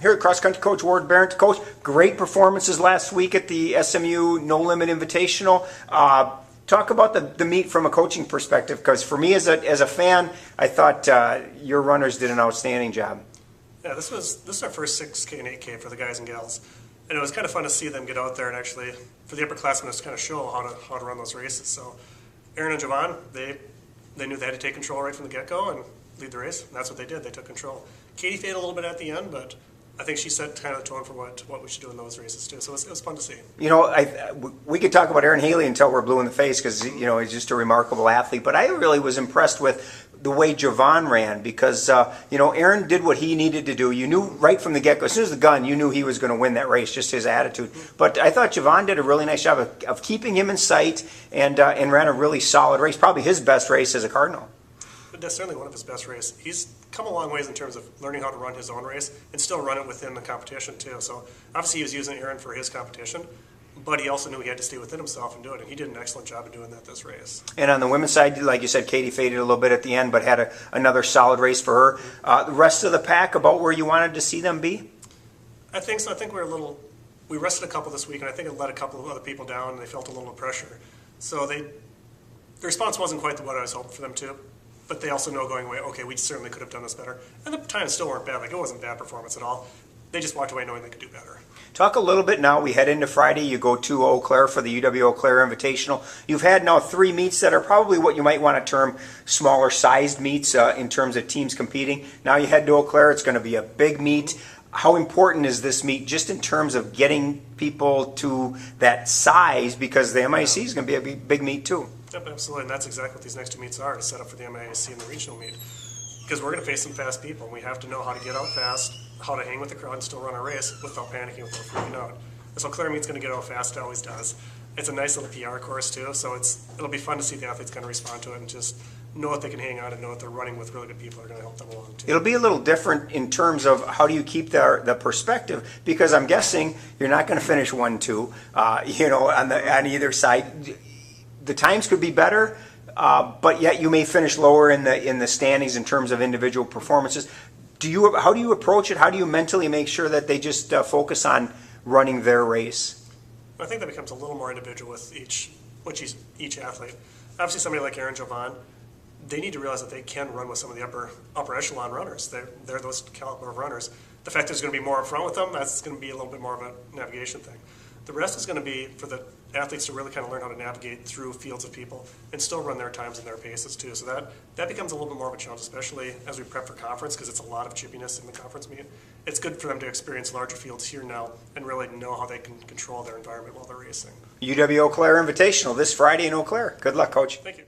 Here at Cross Country Coach Ward Berndt. Coach, great performances last week at the SMU No Limit Invitational. Talk about the meet from a coaching perspective, because for me as a fan, I thought your runners did an outstanding job. Yeah, this is our first 6K and 8K for the guys and gals, and it was kind of fun to see them get out there and actually, for the upperclassmen, just kind of show how to run those races. So, Aaron and Javon, they knew they had to take control right from the get-go and lead the race, and that's what they did. They took control. Katie faded a little bit at the end, but I think she set kind of the tone for what we should do in those races too. So it was fun to see. You know, we could talk about Aaron Haley until we're blue in the face, because he's just a remarkable athlete. But I really was impressed with the way Javon ran, because Aaron did what he needed to do. You knew right from the get-go, as soon as the gun, you knew he was going to win that race, just his attitude. But I thought Javon did a really nice job of keeping him in sight and ran a really solid race, probably his best race as a Cardinal. But that's certainly one of his best races. He's come a long ways in terms of learning how to run his own race and still run it within the competition too. So obviously he was using Aaron for his competition, but he also knew he had to stay within himself and do it, and he did an excellent job of doing that this race. And on the women's side, like you said, Katie faded a little bit at the end, but had another solid race for her. The rest of the pack, about where you wanted to see them be? I think so. I think we rested a couple this week, and I think it let a couple of other people down, and they felt a little pressure. So the response wasn't quite what I was hoping for them to. But they also know going away, okay, we certainly could have done this better. And the times still weren't bad. Like, it wasn't bad performance at all. They just walked away knowing they could do better. Talk a little bit now. We head into Friday. You go to Eau Claire for the UW Eau Claire Invitational. You've had now 3 meets that are probably what you might want to term smaller sized meets in terms of teams competing. Now you head to Eau Claire. It's going to be a big meet. How important is this meet just in terms of getting people to that size, because the MIC is going to be a big meet too? Yep, absolutely, and that's exactly what these next 2 meets are, to set up for the MIAC and the regional meet. Because we're going to face some fast people, and we have to know how to get out fast, how to hang with the crowd and still run our race without panicking, without freaking out. This Eau Claire meet's going to get out fast, it always does. It's a nice little PR course too, so it'll be fun to see the athletes kind of respond to it and just know that they can hang on and know that they're running with really good people that are going to help them along too. It'll be a little different in terms of how do you keep the perspective, because I'm guessing you're not going to finish 1-2, on either side. The times could be better, but yet you may finish lower in the standings in terms of individual performances. How do you approach it? How do you mentally make sure that they just focus on running their race? I think that becomes a little more individual with each athlete. Obviously, somebody like Aaron Jovan, they need to realize that they can run with some of the upper echelon runners. They're those caliber of runners. The fact there's going to be more up front with them, that's going to be a little bit more of a navigation thing. The rest is going to be for the athletes to really kind of learn how to navigate through fields of people and still run their times and their paces too. So that becomes a little bit more of a challenge, especially as we prep for conference, because it's a lot of chippiness in the conference meet. It's good for them to experience larger fields here now and really know how they can control their environment while they're racing. UW Eau Claire Invitational this Friday in Eau Claire. Good luck, Coach. Thank you.